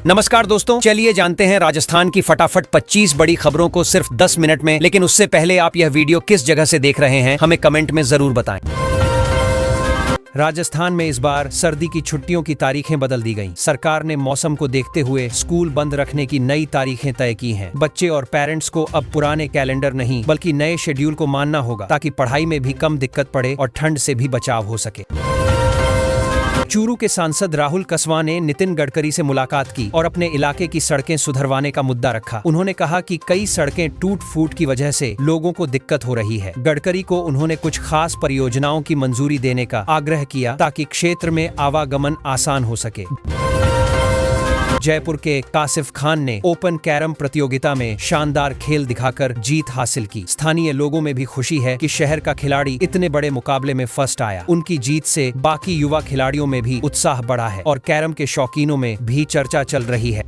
नमस्कार दोस्तों, चलिए जानते हैं राजस्थान की फटाफट 25 बड़ी खबरों को सिर्फ 10 मिनट में। लेकिन उससे पहले आप यह वीडियो किस जगह से देख रहे हैं हमें कमेंट में जरूर बताएं। राजस्थान में इस बार सर्दी की छुट्टियों की तारीखें बदल दी गईं। सरकार ने मौसम को देखते हुए स्कूल बंद रखने की नई तारीखें तय की हैं। बच्चे और पेरेंट्स को अब पुराने कैलेंडर नहीं बल्कि नए शेड्यूल को मानना होगा ताकि पढ़ाई में भी कम दिक्कत पड़े और ठंड से भी बचाव हो सके। चूरू के सांसद राहुल कसवा ने नितिन गडकरी से मुलाकात की और अपने इलाके की सड़कें सुधरवाने का मुद्दा रखा। उन्होंने कहा कि कई सड़कें टूट फूट की वजह से लोगों को दिक्कत हो रही है। गडकरी को उन्होंने कुछ खास परियोजनाओं की मंजूरी देने का आग्रह किया ताकि क्षेत्र में आवागमन आसान हो सके। जयपुर के कासिफ खान ने ओपन कैरम प्रतियोगिता में शानदार खेल दिखाकर जीत हासिल की। स्थानीय लोगों में भी खुशी है कि शहर का खिलाड़ी इतने बड़े मुकाबले में फर्स्ट आया। उनकी जीत से बाकी युवा खिलाड़ियों में भी उत्साह बढ़ा है और कैरम के शौकीनों में भी चर्चा चल रही है।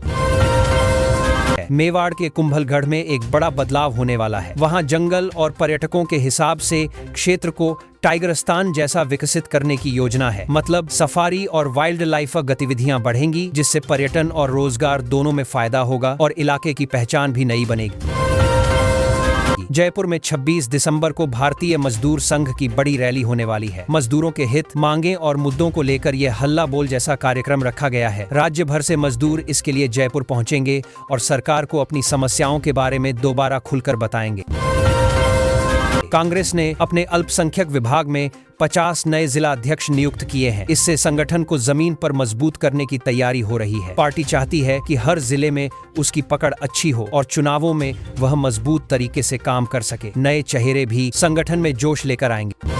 मेवाड़ के कुंभलगढ़ में एक बड़ा बदलाव होने वाला है। वहां जंगल और पर्यटकों के हिसाब से क्षेत्र को टाइगरस्तान जैसा विकसित करने की योजना है। मतलब सफारी और वाइल्ड लाइफ गतिविधियां बढ़ेंगी, जिससे पर्यटन और रोजगार दोनों में फायदा होगा और इलाके की पहचान भी नई बनेगी। जयपुर में 26 दिसंबर को भारतीय मजदूर संघ की बड़ी रैली होने वाली है। मजदूरों के हित, मांगे और मुद्दों को लेकर यह हल्ला बोल जैसा कार्यक्रम रखा गया है। राज्य भर से मजदूर इसके लिए जयपुर पहुंचेंगे और सरकार को अपनी समस्याओं के बारे में दोबारा खुलकर बताएंगे। कांग्रेस ने अपने अल्पसंख्यक विभाग में 50 नए जिला अध्यक्ष नियुक्त किए हैं। इससे संगठन को जमीन पर मजबूत करने की तैयारी हो रही है। पार्टी चाहती है कि हर जिले में उसकी पकड़ अच्छी हो और चुनावों में वह मजबूत तरीके से काम कर सके। नए चेहरे भी संगठन में जोश लेकर आएंगे।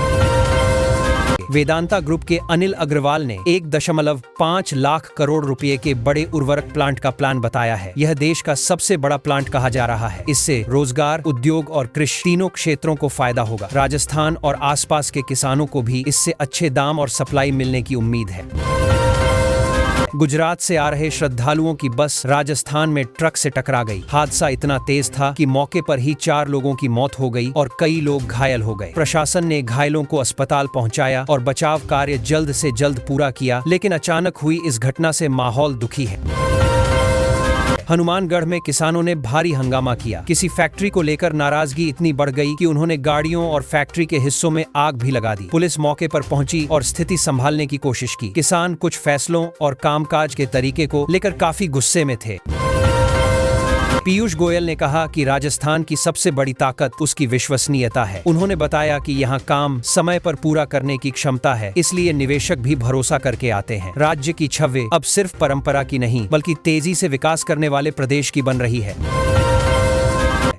वेदांता ग्रुप के अनिल अग्रवाल ने 1.5 लाख करोड़ रुपए के बड़े उर्वरक प्लांट का प्लान बताया है। यह देश का सबसे बड़ा प्लांट कहा जा रहा है। इससे रोजगार, उद्योग और कृषि तीनों क्षेत्रों को फायदा होगा। राजस्थान और आसपास के किसानों को भी इससे अच्छे दाम और सप्लाई मिलने की उम्मीद है। गुजरात से आ रहे श्रद्धालुओं की बस राजस्थान में ट्रक से टकरा गई। हादसा इतना तेज था कि मौके पर ही 4 लोगों की मौत हो गई और कई लोग घायल हो गए। प्रशासन ने घायलों को अस्पताल पहुंचाया और बचाव कार्य जल्द से जल्द पूरा किया, लेकिन अचानक हुई इस घटना से माहौल दुखी है। हनुमानगढ़ में किसानों ने भारी हंगामा किया। किसी फैक्ट्री को लेकर नाराजगी इतनी बढ़ गई कि उन्होंने गाड़ियों और फैक्ट्री के हिस्सों में आग भी लगा दी। पुलिस मौके पर पहुंची और स्थिति संभालने की कोशिश की। किसान कुछ फैसलों और कामकाज के तरीके को लेकर काफी गुस्से में थे। पीयूष गोयल ने कहा कि राजस्थान की सबसे बड़ी ताकत उसकी विश्वसनीयता है। उन्होंने बताया कि यहाँ काम समय पर पूरा करने की क्षमता है, इसलिए निवेशक भी भरोसा करके आते हैं। राज्य की छवि अब सिर्फ परंपरा की नहीं बल्कि तेजी से विकास करने वाले प्रदेश की बन रही है।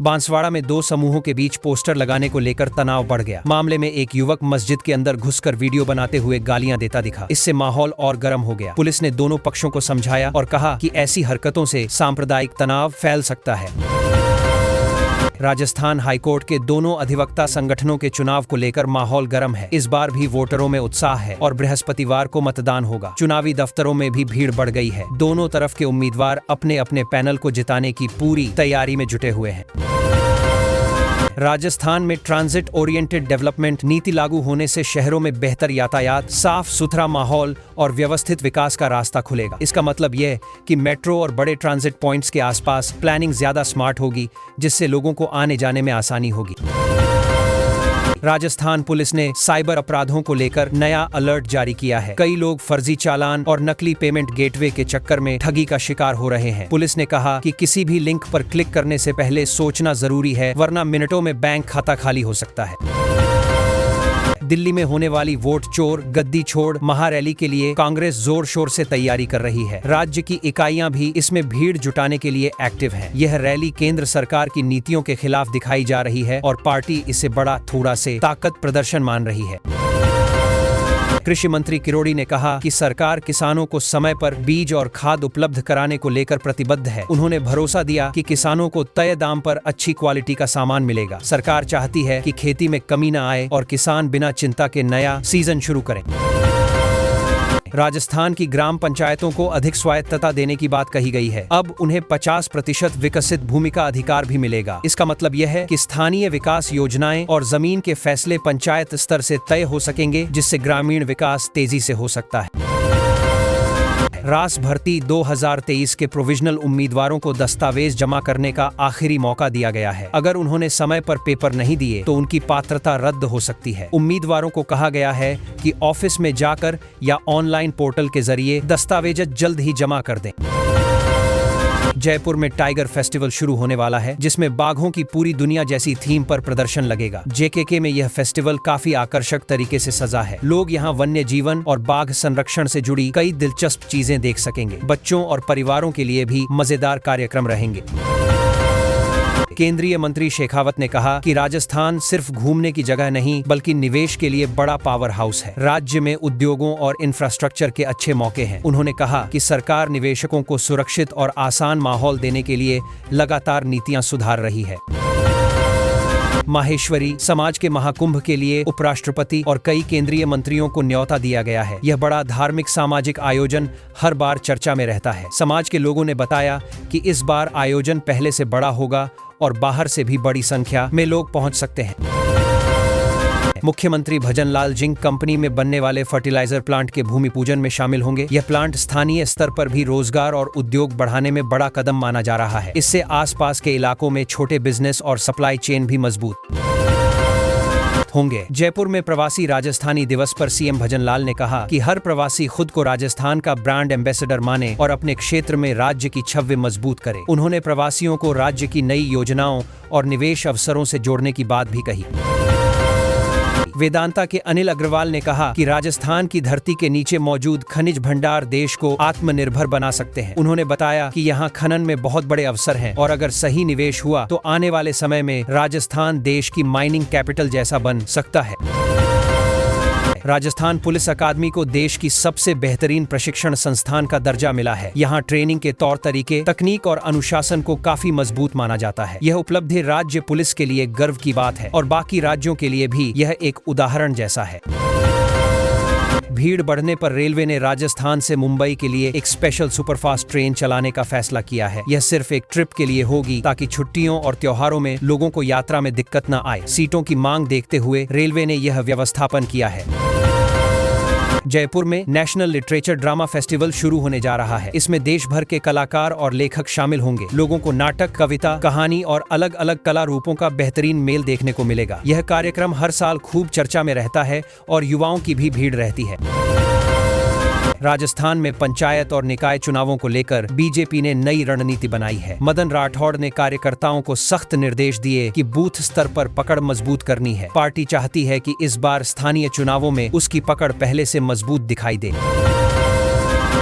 बांसवाड़ा में 2 समूहों के बीच पोस्टर लगाने को लेकर तनाव बढ़ गया। मामले में एक युवक मस्जिद के अंदर घुसकर वीडियो बनाते हुए गालियां देता दिखा। इससे माहौल और गर्म हो गया। पुलिस ने दोनों पक्षों को समझाया और कहा कि ऐसी हरकतों से सांप्रदायिक तनाव फैल सकता है। राजस्थान हाईकोर्ट के दोनों अधिवक्ता संगठनों के चुनाव को लेकर माहौल गर्म है। इस बार भी वोटरों में उत्साह है और बृहस्पतिवार को मतदान होगा। चुनावी दफ्तरों में भी भीड़ बढ़ गई है। दोनों तरफ के उम्मीदवार अपने अपने पैनल को जिताने की पूरी तैयारी में जुटे हुए हैं। राजस्थान में ट्रांजिट ओरिएंटेड डेवलपमेंट नीति लागू होने से शहरों में बेहतर यातायात, साफ सुथरा माहौल और व्यवस्थित विकास का रास्ता खुलेगा। इसका मतलब यह कि मेट्रो और बड़े ट्रांजिट पॉइंट्स के आसपास प्लानिंग ज्यादा स्मार्ट होगी, जिससे लोगों को आने जाने में आसानी होगी। राजस्थान पुलिस ने साइबर अपराधों को लेकर नया अलर्ट जारी किया है। कई लोग फर्जी चालान और नकली पेमेंट गेटवे के चक्कर में ठगी का शिकार हो रहे हैं। पुलिस ने कहा कि किसी भी लिंक पर क्लिक करने से पहले सोचना जरूरी है, वरना मिनटों में बैंक खाता खाली हो सकता है। दिल्ली में होने वाली वोट चोर गद्दी छोड़ महारैली के लिए कांग्रेस जोर शोर से तैयारी कर रही है। राज्य की इकाइयां भी इसमें भीड़ जुटाने के लिए एक्टिव हैं। यह रैली केंद्र सरकार की नीतियों के खिलाफ दिखाई जा रही है और पार्टी इसे बड़ा थोड़ा से ताकत प्रदर्शन मान रही है। कृषि मंत्री किरोड़ी ने कहा कि सरकार किसानों को समय पर बीज और खाद उपलब्ध कराने को लेकर प्रतिबद्ध है। उन्होंने भरोसा दिया कि किसानों को तय दाम पर अच्छी क्वालिटी का सामान मिलेगा। सरकार चाहती है कि खेती में कमी न आए और किसान बिना चिंता के नया सीजन शुरू करें। राजस्थान की ग्राम पंचायतों को अधिक स्वायत्तता देने की बात कही गई है। अब उन्हें 50% विकसित भूमि का अधिकार भी मिलेगा। इसका मतलब यह है कि स्थानीय विकास योजनाएं और जमीन के फैसले पंचायत स्तर से तय हो सकेंगे, जिससे ग्रामीण विकास तेजी से हो सकता है। रास भर्ती 2023 के प्रोविजनल उम्मीदवारों को दस्तावेज जमा करने का आखिरी मौका दिया गया है। अगर उन्होंने समय पर पेपर नहीं दिए तो उनकी पात्रता रद्द हो सकती है। उम्मीदवारों को कहा गया है कि ऑफिस में जाकर या ऑनलाइन पोर्टल के जरिए दस्तावेज जल्द ही जमा कर दें। जयपुर में टाइगर फेस्टिवल शुरू होने वाला है, जिसमें बाघों की पूरी दुनिया जैसी थीम पर प्रदर्शन लगेगा। जेकेके में यह फेस्टिवल काफी आकर्षक तरीके से सजा है। लोग यहां वन्य जीवन और बाघ संरक्षण से जुड़ी कई दिलचस्प चीजें देख सकेंगे। बच्चों और परिवारों के लिए भी मजेदार कार्यक्रम रहेंगे। केंद्रीय मंत्री शेखावत ने कहा कि राजस्थान सिर्फ घूमने की जगह नहीं बल्कि निवेश के लिए बड़ा पावर हाउस है। राज्य में उद्योगों और इंफ्रास्ट्रक्चर के अच्छे मौके हैं। उन्होंने कहा कि सरकार निवेशकों को सुरक्षित और आसान माहौल देने के लिए लगातार नीतियां सुधार रही है। माहेश्वरी समाज के महाकुंभ के लिए उपराष्ट्रपति और कई केंद्रीय मंत्रियों को न्योता दिया गया है। यह बड़ा धार्मिक सामाजिक आयोजन हर बार चर्चा में रहता है। समाज के लोगों ने बताया कि इस बार आयोजन पहले से बड़ा होगा और बाहर से भी बड़ी संख्या में लोग पहुंच सकते हैं। मुख्यमंत्री भजनलाल जिंक कंपनी में बनने वाले फर्टिलाइजर प्लांट के भूमि पूजन में शामिल होंगे। यह प्लांट स्थानीय स्तर पर भी रोजगार और उद्योग बढ़ाने में बड़ा कदम माना जा रहा है। इससे आसपास के इलाकों में छोटे बिजनेस और सप्लाई चेन भी मजबूत होंगे। जयपुर में प्रवासी राजस्थानी दिवस पर सीएम भजनलाल ने कहा कि हर प्रवासी खुद को राजस्थान का ब्रांड एम्बेसडर माने और अपने क्षेत्र में राज्य की छवि मजबूत करे। उन्होंने प्रवासियों को राज्य की नई योजनाओं और निवेश अवसरों से जोड़ने की बात भी कही। वेदांता के अनिल अग्रवाल ने कहा कि राजस्थान की धरती के नीचे मौजूद खनिज भंडार देश को आत्मनिर्भर बना सकते हैं। उन्होंने बताया कि यहाँ खनन में बहुत बड़े अवसर हैं और अगर सही निवेश हुआ तो आने वाले समय में राजस्थान देश की माइनिंग कैपिटल जैसा बन सकता है। राजस्थान पुलिस अकादमी को देश की सबसे बेहतरीन प्रशिक्षण संस्थान का दर्जा मिला है। यहाँ ट्रेनिंग के तौर तरीके, तकनीक और अनुशासन को काफी मजबूत माना जाता है। यह उपलब्धि राज्य पुलिस के लिए गर्व की बात है और बाकी राज्यों के लिए भी यह एक उदाहरण जैसा है। भीड़ बढ़ने पर रेलवे ने राजस्थान से मुंबई के लिए एक स्पेशल सुपरफास्ट ट्रेन चलाने का फैसला किया है। यह सिर्फ एक ट्रिप के लिए होगी ताकि छुट्टियों और त्योहारों में लोगों को यात्रा में दिक्कत न आए। सीटों की मांग देखते हुए रेलवे ने यह व्यवस्थापन किया है। जयपुर में नेशनल लिटरेचर ड्रामा फेस्टिवल शुरू होने जा रहा है। इसमें देश भर के कलाकार और लेखक शामिल होंगे। लोगों को नाटक, कविता, कहानी और अलग अलग कला रूपों का बेहतरीन मेल देखने को मिलेगा। यह कार्यक्रम हर साल खूब चर्चा में रहता है और युवाओं की भी भीड़ रहती है। राजस्थान में पंचायत और निकाय चुनावों को लेकर बीजेपी ने नई रणनीति बनाई है। मदन राठौड़ ने कार्यकर्ताओं को सख्त निर्देश दिए कि बूथ स्तर पर पकड़ मजबूत करनी है। पार्टी चाहती है कि इस बार स्थानीय चुनावों में उसकी पकड़ पहले से मजबूत दिखाई दे।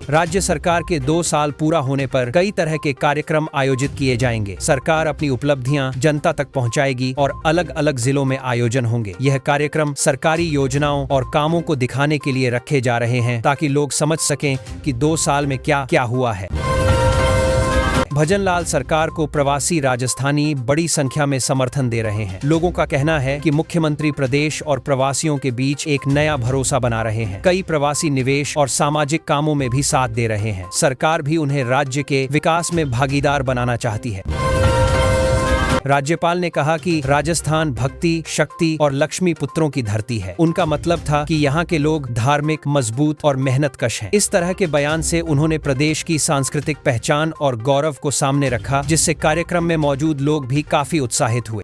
राज्य सरकार के 2 साल पूरा होने पर कई तरह के कार्यक्रम आयोजित किए जाएंगे। सरकार अपनी उपलब्धियां जनता तक पहुंचाएगी और अलग अलग जिलों में आयोजन होंगे। यह कार्यक्रम सरकारी योजनाओं और कामों को दिखाने के लिए रखे जा रहे हैं ताकि लोग समझ सकें कि 2 साल में क्या क्या हुआ है। भजनलाल सरकार को प्रवासी राजस्थानी बड़ी संख्या में समर्थन दे रहे हैं। लोगों का कहना है कि मुख्यमंत्री प्रदेश और प्रवासियों के बीच एक नया भरोसा बना रहे हैं। कई प्रवासी निवेश और सामाजिक कामों में भी साथ दे रहे हैं। सरकार भी उन्हें राज्य के विकास में भागीदार बनाना चाहती है। राज्यपाल ने कहा कि राजस्थान भक्ति, शक्ति और लक्ष्मी पुत्रों की धरती है। उनका मतलब था कि यहाँ के लोग धार्मिक, मजबूत और मेहनतकश हैं। इस तरह के बयान से उन्होंने प्रदेश की सांस्कृतिक पहचान और गौरव को सामने रखा, जिससे कार्यक्रम में मौजूद लोग भी काफी उत्साहित हुए।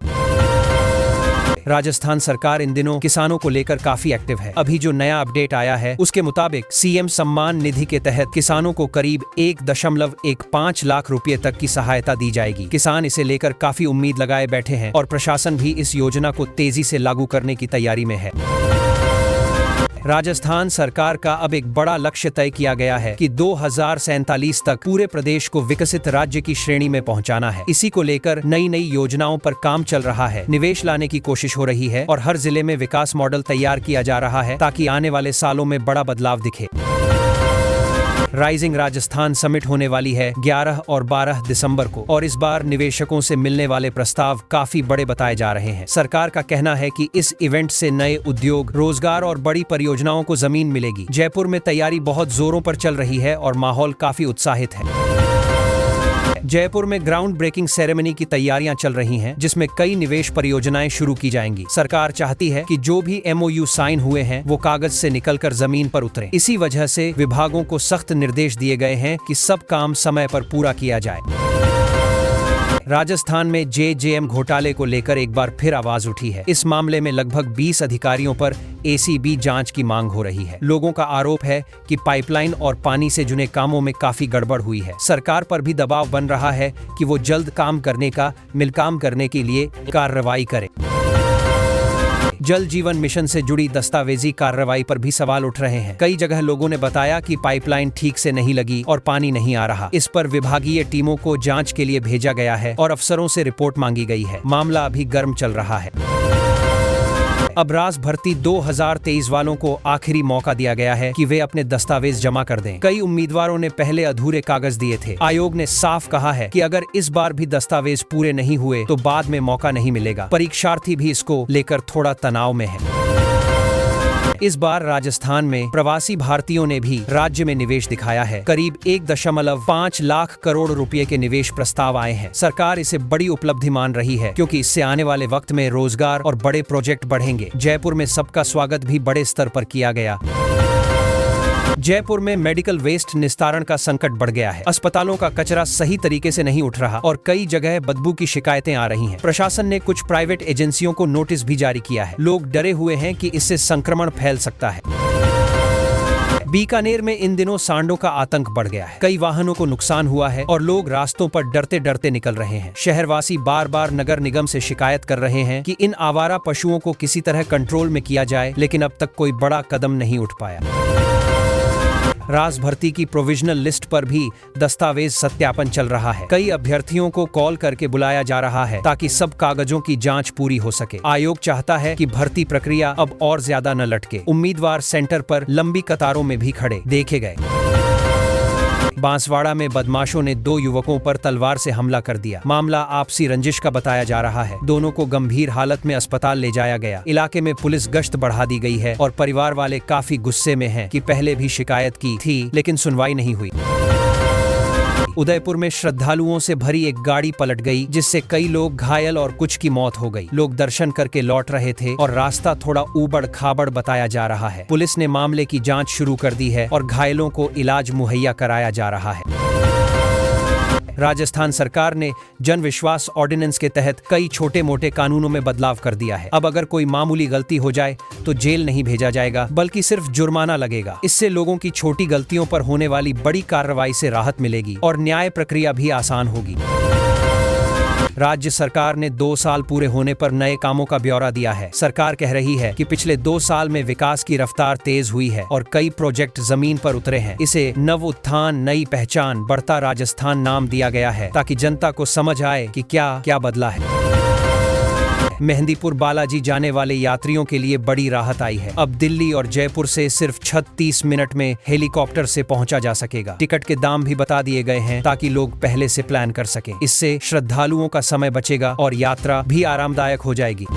राजस्थान सरकार इन दिनों किसानों को लेकर काफी एक्टिव है। अभी जो नया अपडेट आया है उसके मुताबिक सीएम सम्मान निधि के तहत किसानों को करीब 1.15 लाख रुपए तक की सहायता दी जाएगी। किसान इसे लेकर काफी उम्मीद लगाए बैठे हैं और प्रशासन भी इस योजना को तेजी से लागू करने की तैयारी में है। राजस्थान सरकार का अब एक बड़ा लक्ष्य तय किया गया है कि 2047 तक पूरे प्रदेश को विकसित राज्य की श्रेणी में पहुंचाना है। इसी को लेकर नई नई योजनाओं पर काम चल रहा है। निवेश लाने की कोशिश हो रही है और हर जिले में विकास मॉडल तैयार किया जा रहा है ताकि आने वाले सालों में बड़ा बदलाव दिखे। राइजिंग राजस्थान समिट होने वाली है 11 और 12 दिसंबर को और इस बार निवेशकों से मिलने वाले प्रस्ताव काफी बड़े बताए जा रहे हैं। सरकार का कहना है कि इस इवेंट से नए उद्योग, रोजगार और बड़ी परियोजनाओं को जमीन मिलेगी। जयपुर में तैयारी बहुत जोरों पर चल रही है और माहौल काफी उत्साहित है। जयपुर में ग्राउंड ब्रेकिंग सेरेमनी की तैयारियां चल रही हैं, जिसमें कई निवेश परियोजनाएं शुरू की जाएंगी। सरकार चाहती है कि जो भी MOU साइन हुए हैं वो कागज से निकलकर जमीन पर उतरे। इसी वजह से विभागों को सख्त निर्देश दिए गए हैं कि सब काम समय पर पूरा किया जाए। राजस्थान में JJM घोटाले को लेकर एक बार फिर आवाज उठी है। इस मामले में लगभग 20 अधिकारियों पर ACB जांच की मांग हो रही है। लोगों का आरोप है कि पाइपलाइन और पानी से जुड़े कामों में काफी गड़बड़ हुई है। सरकार पर भी दबाव बन रहा है कि वो जल्द काम करने के लिए कार्रवाई करे। जल जीवन मिशन से जुड़ी दस्तावेजी कार्रवाई पर भी सवाल उठ रहे हैं। कई जगह लोगों ने बताया कि पाइपलाइन ठीक से नहीं लगी और पानी नहीं आ रहा। इस पर विभागीय टीमों को जांच के लिए भेजा गया है और अफसरों से रिपोर्ट मांगी गई है। मामला अभी गर्म चल रहा है। अब रास भर्ती 2023 वालों को आखिरी मौका दिया गया है कि वे अपने दस्तावेज जमा कर दें। कई उम्मीदवारों ने पहले अधूरे कागज दिए थे। आयोग ने साफ कहा है कि अगर इस बार भी दस्तावेज पूरे नहीं हुए तो बाद में मौका नहीं मिलेगा। परीक्षार्थी भी इसको लेकर थोड़ा तनाव में है। इस बार राजस्थान में प्रवासी भारतीयों ने भी राज्य में निवेश दिखाया है। करीब 1.5 लाख करोड़ रुपए के निवेश प्रस्ताव आए हैं। सरकार इसे बड़ी उपलब्धि मान रही है, क्योंकि इससे आने वाले वक्त में रोजगार और बड़े प्रोजेक्ट बढ़ेंगे। जयपुर में सबका स्वागत भी बड़े स्तर पर किया गया। जयपुर में मेडिकल वेस्ट निस्तारण का संकट बढ़ गया है। अस्पतालों का कचरा सही तरीके से नहीं उठ रहा और कई जगह बदबू की शिकायतें आ रही हैं। प्रशासन ने कुछ प्राइवेट एजेंसियों को नोटिस भी जारी किया है। लोग डरे हुए हैं कि इससे संक्रमण फैल सकता है। बीकानेर में इन दिनों सांडों का आतंक बढ़ गया है। कई वाहनों को नुकसान हुआ है और लोग रास्तों पर डरते डरते निकल रहे हैं। शहरवासी बार बार नगर निगम से शिकायत कर रहे हैं कि इन आवारा पशुओं को किसी तरह कंट्रोल में किया जाए, लेकिन अब तक कोई बड़ा कदम नहीं उठ पाया। रास भर्ती की प्रोविजनल लिस्ट पर भी दस्तावेज सत्यापन चल रहा है। कई अभ्यर्थियों को कॉल करके बुलाया जा रहा है ताकि सब कागजों की जांच पूरी हो सके। आयोग चाहता है कि भर्ती प्रक्रिया अब और ज्यादा न लटके। उम्मीदवार सेंटर पर लंबी कतारों में भी खड़े देखे गए। बांसवाड़ा में बदमाशों ने 2 युवकों पर तलवार से हमला कर दिया। मामला आपसी रंजिश का बताया जा रहा है। दोनों को गंभीर हालत में अस्पताल ले जाया गया। इलाके में पुलिस गश्त बढ़ा दी गई है और परिवार वाले काफी गुस्से में हैं कि पहले भी शिकायत की थी, लेकिन सुनवाई नहीं हुई। उदयपुर में श्रद्धालुओं से भरी एक गाड़ी पलट गई, जिससे कई लोग घायल और कुछ की मौत हो गई। लोग दर्शन करके लौट रहे थे और रास्ता थोड़ा ऊबड़ खाबड़ बताया जा रहा है। पुलिस ने मामले की जांच शुरू कर दी है और घायलों को इलाज मुहैया कराया जा रहा है। राजस्थान सरकार ने जन विश्वास ऑर्डिनेंस के तहत कई छोटे मोटे कानूनों में बदलाव कर दिया है। अब अगर कोई मामूली गलती हो जाए तो जेल नहीं भेजा जाएगा, बल्कि सिर्फ जुर्माना लगेगा। इससे लोगों की छोटी गलतियों पर होने वाली बड़ी कार्रवाई से राहत मिलेगी और न्याय प्रक्रिया भी आसान होगी। राज्य सरकार ने 2 साल पूरे होने पर नए कामों का ब्यौरा दिया है। सरकार कह रही है कि पिछले 2 साल में विकास की रफ्तार तेज हुई है और कई प्रोजेक्ट जमीन पर उतरे हैं। इसे नव उत्थान नई पहचान बढ़ता राजस्थान नाम दिया गया है, ताकि जनता को समझ आए कि क्या क्या बदला है। मेहंदीपुर बालाजी जाने वाले यात्रियों के लिए बड़ी राहत आई है। अब दिल्ली और जयपुर से सिर्फ 36 मिनट में हेलीकॉप्टर से पहुंचा जा सकेगा। टिकट के दाम भी बता दिए गए हैं ताकि लोग पहले से प्लान कर सकें। इससे श्रद्धालुओं का समय बचेगा और यात्रा भी आरामदायक हो जाएगी।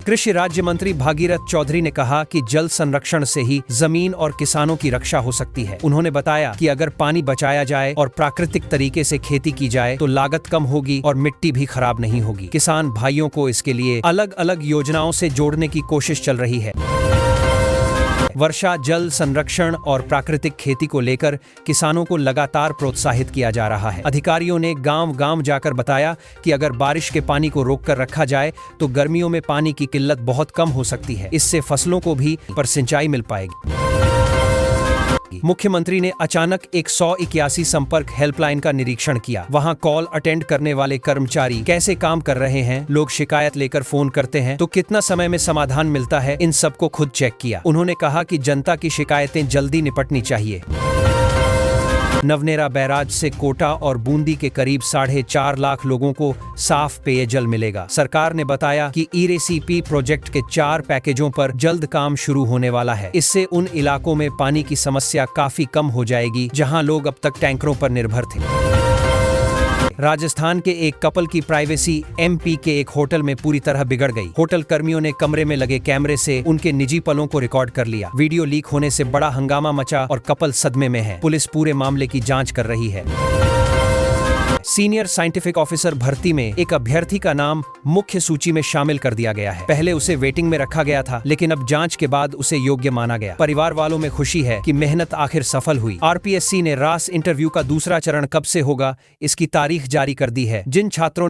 कृषि राज्य मंत्री भागीरथ चौधरी ने कहा कि जल संरक्षण से ही जमीन और किसानों की रक्षा हो सकती है। उन्होंने बताया कि अगर पानी बचाया जाए और प्राकृतिक तरीके से खेती की जाए तो लागत कम होगी और मिट्टी भी खराब नहीं होगी। किसान भाइयों को इसके लिए अलग अलग योजनाओं से जोड़ने की कोशिश चल रही है। वर्षा जल संरक्षण और प्राकृतिक खेती को लेकर किसानों को लगातार प्रोत्साहित किया जा रहा है। अधिकारियों ने गांव-गांव जाकर बताया कि अगर बारिश के पानी को रोक कर रखा जाए तो गर्मियों में पानी की किल्लत बहुत कम हो सकती है। इससे फसलों को भी सिंचाई मिल पाएगी। मुख्यमंत्री ने अचानक एक 181 संपर्क हेल्पलाइन का निरीक्षण किया। वहां कॉल अटेंड करने वाले कर्मचारी कैसे काम कर रहे हैं, लोग शिकायत लेकर फोन करते हैं तो कितना समय में समाधान मिलता है, इन सबको खुद चेक किया। उन्होंने कहा कि जनता की शिकायतें जल्दी निपटनी चाहिए। नवनेरा बैराज से कोटा और बूंदी के करीब 4.5 लाख लोगों को साफ पेयजल मिलेगा। सरकार ने बताया कि ERCP प्रोजेक्ट के 4 पैकेजों पर जल्द काम शुरू होने वाला है। इससे उन इलाकों में पानी की समस्या काफी कम हो जाएगी जहां लोग अब तक टैंकरों पर निर्भर थे। राजस्थान के एक कपल की प्राइवेसी MP के एक होटल में पूरी तरह बिगड़ गई। होटल कर्मियों ने कमरे में लगे कैमरे से उनके निजी पलों को रिकॉर्ड कर लिया। वीडियो लीक होने से बड़ा हंगामा मचा और कपल सदमे में है। पुलिस पूरे मामले की जांच कर रही है। सीनियर साइंटिफिक ऑफिसर भर्ती में एक अभ्यर्थी का नाम मुख्य सूची में शामिल कर दिया गया है। पहले उसे वेटिंग में रखा गया था, लेकिन अब जांच के बाद उसे योग्य माना गया। परिवार वालों में खुशी है कि मेहनत आखिर सफल हुई। आरपीएससी ने रास इंटरव्यू का दूसरा चरण कब से होगा, इसकी तारीख जारी कर दी है। जिन छात्रों